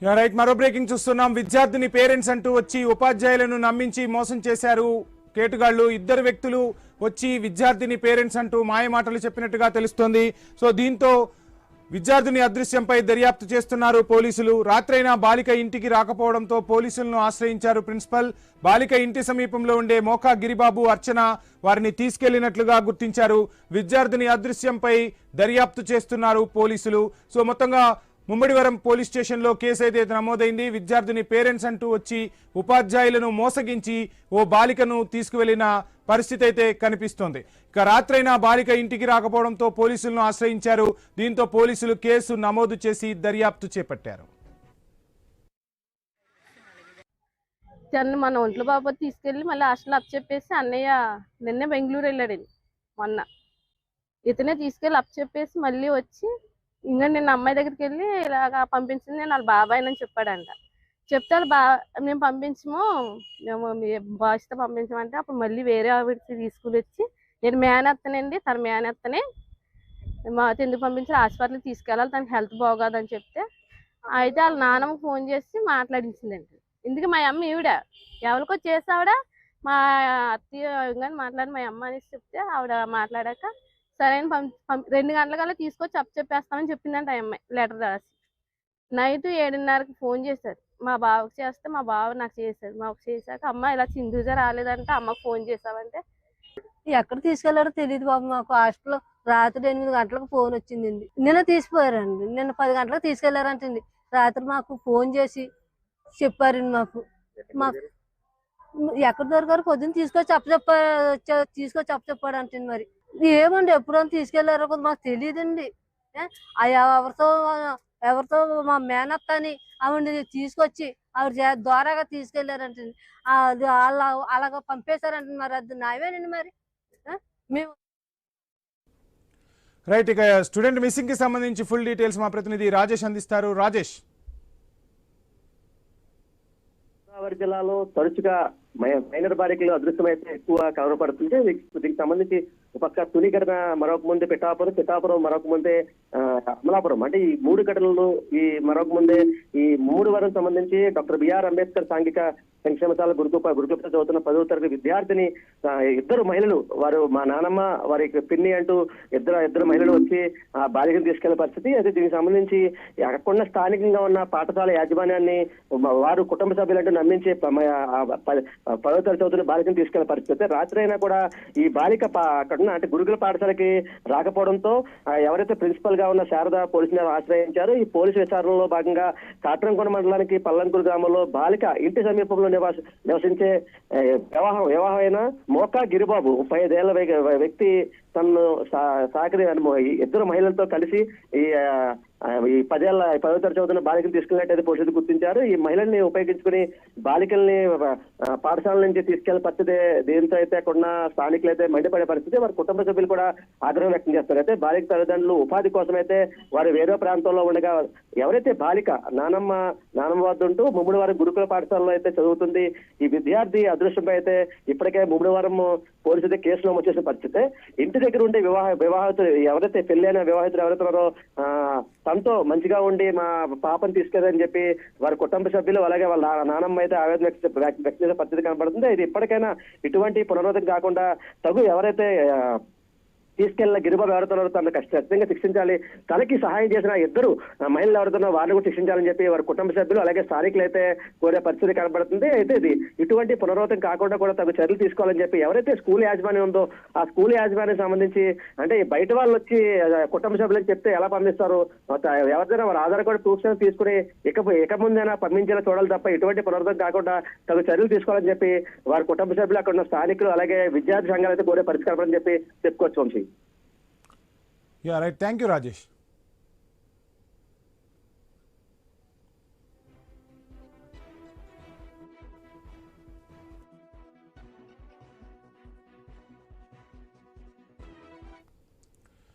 Right, మరో breaking చూస్తున్నాం. విద్యార్థిని పేరెంట్స్ అంటూ వచ్చి ఉపాధ్యాయులను నమ్మించి మోసం చేశారు కేటుగాళ్లు. ఇద్దరు వ్యక్తులు వచ్చి విద్యార్థిని పేరెంట్స్ అంటూ మాయమాటలు చెప్పినట్టుగా తెలుస్తోంది. సో దీంతో విద్యార్థిని అదృశ్యంపై దర్యాప్తు చేస్తున్నారు పోలీసులు. రాత్రైనా బాలిక ఇంటికి రాకపోవడంతో పోలీసులను ఆశ్రయించారు ప్రిన్సిపల్. బాలిక ఇంటి సమీపంలో ఉండే మోకా గిరిబాబు, అర్చన వారిని తీసుకెళ్లినట్లుగా గుర్తించారు. విద్యార్థిని అదృశ్యంపై దర్యాప్తు చేస్తున్నారు పోలీసులు. సో మొత్తంగా ముమ్మడివరం పోలీస్ స్టేషన్లో కేసు అయితే నమోదైంది. విద్యార్థిని పేరెంట్స్ అంటూ వచ్చి ఉపాధ్యాయులను మోసగించి ఓ బాలికను తీసుకువెళ్లిన పరిస్థితి అయితే కనిపిస్తోంది. ఇక రాత్రైనా బాలిక ఇంటికి రాకపోవడంతో పోలీసులను ఆశ్రయించారు. దీంతో పోలీసులు కేసు నమోదు చేసి దర్యాప్తు చేపట్టారు. మన ఒంట్లో బాబు తీసుకెళ్లి మళ్ళీ హాస్టల్ అప్పచెప్పేసి అన్నయ్య నిన్నే బెంగళూరు వెళ్ళాడండి. మొన్న ఇతనే తీసుకెళ్ళి అప్పచెప్పేసి మళ్ళీ వచ్చి ఇంకా నిన్న అమ్మాయి దగ్గరికి వెళ్ళి ఇలాగా పంపించింది నేను వాళ్ళ బాబాయ్ అని చెప్పాడంట. చెప్తే మేము పంపించము, మేము మీ బాయ్స్తో పంపించమంటే అప్పుడు మళ్ళీ వేరే ఆవిడకి తీసుకుని వచ్చి నేను మేనత్తనండి, తన మేనత్తనే మాతో ఎందుకు పంపించారు, హాస్పిటల్కి తీసుకెళ్ళాలి, తనకి హెల్త్ బాగోదని చెప్తే అయితే వాళ్ళ నాన్నమ్మకి ఫోన్ చేసి మాట్లాడించిందండి. ఇందుకు మా అమ్మ ఈవిడ ఎవరికో చేసావిడ మా అత్తయ్య కానీ మాట్లాడి మా అమ్మ అనేసి చెప్తే ఆవిడ మాట్లాడాక సరే 2 గంటలకల్లా తీసుకొచ్చి చెప్పేస్తామని చెప్పిందంట ఆ అమ్మాయి లెటర్ రాసి. నైట్ 7:30కి ఫోన్ చేశారు మా బావకి. చేస్తే మా బావ నాకు చేశారు. మాకు చేశాక అమ్మ ఇలా సింధుజ రాలేదంటే అమ్మకు ఫోన్ చేసావంటే ఎక్కడ తీసుకెళ్లారో తెలియదు బాబు. మాకు హాస్టల్లో రాత్రి 8 గంటలకు ఫోన్ వచ్చిందండి. నిన్న తీసిపోయారండి. నిన్న 10 గంటలకు తీసుకెళ్లారంటండి. రాత్రి మాకు ఫోన్ చేసి చెప్పారండి. మాకు ఎక్కడ దొరికారు పొద్దున్న తీసుకొచ్చి అప్పచెప్పాడు అంటండి. మరి ఏమండి ఎప్పుడైనా తీసుకెళ్లారో కూడా మాకు తెలియదండి. ఎవరితో మా మేనత్త అని ఆవిడ తీసుకొచ్చి ఆవిడ ద్వారాగా తీసుకెళ్లారంటండి. అలాగ పంపేశారంటండి. మరి అది నావేనండి. మరి మేము రైట్, ఇక స్టూడెంట్ మిస్సింగ్ కి సంబంధించి ఫుల్ డీటెయిల్స్ మా ప్రతినిధి రాజేష్ అందిస్తారు. రాజేష్. గోదావరి జిల్లాలో తరచుగా మైనర్ బాలికలు అదృశ్యమైతే ఎక్కువ కలవరపడుతుంటే దీనికి సంబంధించి ఒక పక్క తుని ఘటన, మరొక ముందే పిఠాపురం మరొక ముందే అమలాపురం, అంటే ఈ 3 ఘటనలు ఈ మరొక ముందే ఈ 3 వారం సంబంధించి డాక్టర్ బిఆర్ అంబేద్కర్ సాంఘిక సంక్షేమశాల గురుకులతో చదువుతున్న 10వ తరగతి విద్యార్థిని ఇద్దరు మహిళలు, వారు మా నానమ్మ వారి పిన్ని అంటూ ఇద్దరు మహిళలు వచ్చి ఆ బాలికను తీసుకెళ్లే పరిస్థితి. అయితే దీనికి సంబంధించి అక్కడ స్థానికంగా ఉన్న పాఠశాల యాజమాన్యాన్ని వారు కుటుంబ సభ్యులంటూ నమ్మించి 10వ తరగతి చదువుతున్న బాలికను తీసుకెళ్లే పరిస్థితి. రాత్రి అయినా కూడా ఈ బాలిక అక్కడ అంటే గురుకుల పాఠశాలకి రాకపోవడంతో ఎవరైతే ప్రిన్సిపల్ గా ఉన్న శారద పోలీసులను ఆశ్రయించారు. ఈ పోలీసు విచారణలో భాగంగా కాట్రంకొండ మండలానికి పల్లంకూరు గ్రామంలో బాలిక ఇంటి సమీపంలో నివసించే వివాహమైన మోకా గిరిబాబు 35 ఏళ్ల వ్యక్తి తనను సాకరి ఇద్దరు మహిళలతో కలిసి ఈ 10వ తరగతి చదువుతున్న బాలికలు తీసుకెళ్ళినట్టయితే పోలీసులు గుర్తించారు. ఈ మహిళల్ని ఉపయోగించుకుని బాలికల్ని పాఠశాల నుంచి తీసుకెళ్లే పరిస్థితి. దీంతో అయితే అక్కడున్న స్థానికులు అయితే మండిపడే పరిస్థితి. వారి కుటుంబ సభ్యులు కూడా ఆగ్రహం వ్యక్తం చేస్తారు. అయితే బాలిక తల్లిదండ్రులు ఉపాధి కోసం అయితే వారు వేరే ప్రాంతంలో ఉండగా ఎవరైతే బాలిక నానమ్మ వద్ద ఉంటూ ముమ్మడివారం గురుకుల పాఠశాలలో అయితే చదువుతుంది. ఈ విద్యార్థి అదృశ్యంపై అయితే ఇప్పటికే ముమ్మడివారం పోలీసులు కేసు నమోదు చేసిన పరిస్థితి. ఇంటి దగ్గర ఉండే వివాహితులు ఎవరైతే పెళ్ళైన వివాహితులు ఎవరైతున్నారో తనతో మంచిగా ఉండి మా పాపను తీసుకెళ్ళని చెప్పి వారి కుటుంబ సభ్యులు అలాగే వాళ్ళ నానమ్మ అయితే ఆవేదన వ్యక్తం చేసే పరిస్థితి కనబడుతుంది. ఇది ఇప్పటికైనా ఇటువంటి పునరావృతం కాకుండా ఎవరైతే తీసుకెళ్లిన గిరిబాబు ఎవరుతున్నారో తనను ఖచ్చితంగా శిక్షించాలి. తనకి సహాయం చేసిన ఇద్దరు మహిళలు ఎవరుతున్నారో వారిని కూడా శిక్షించాలని చెప్పి వారి కుటుంబ సభ్యులు అలాగే స్థానికులు అయితే కోరే పరిస్థితి కనబడుతుంది. అయితే ఇది ఇటువంటి పునరావృతం కాకుండా కూడా తగు చర్యలు తీసుకోవాలని చెప్పి ఎవరైతే స్కూల్ యాజమాన్యం ఉందో ఆ స్కూల్ యాజమాన్యం సంబంధించి అంటే బయట వాళ్ళు వచ్చి కుటుంబ సభ్యులకు చెప్తే ఎలా పంపిస్తారు, ఎవరిదైనా వారి ఆధార్ కార్డు ప్రూఫ్స్ తీసుకుని ఇక ముందైనా పంపించేలా చూడాలి తప్ప ఇటువంటి పునరావృతం కాకుండా తగు చర్యలు తీసుకోవాలని చెప్పి వారి కుటుంబ సభ్యులు అక్కడ ఉన్న స్థానికులు అలాగే విద్యార్థి సంఘాలు అయితే కోరే పరిస్థితి కనబడని చెప్పి చెప్పుకోవచ్చు Vamshi. Right, thank you Rajesh.